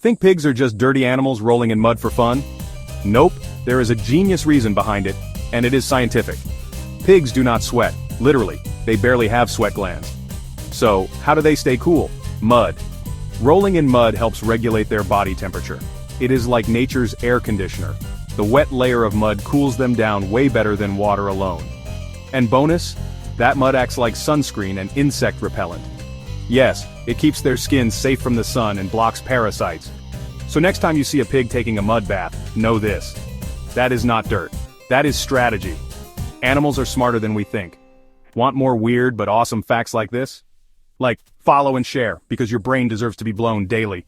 Think pigs are just dirty animals rolling in mud for fun? Nope, there is a genius reason behind it, and it is scientific. Pigs do not sweat, literally, they barely have sweat glands. So, how do they stay cool? Mud. Rolling in mud helps regulate their body temperature. It is like nature's air conditioner. The wet layer of mud cools them down way better than water alone. And bonus? That mud acts like sunscreen and insect repellent. Yes, it keeps their skin safe from the sun and blocks parasites. So next time you see a pig taking a mud bath, know this. That is not dirt. That is strategy. Animals are smarter than we think. Want more weird but awesome facts like this? Like, follow and share, because your brain deserves to be blown daily.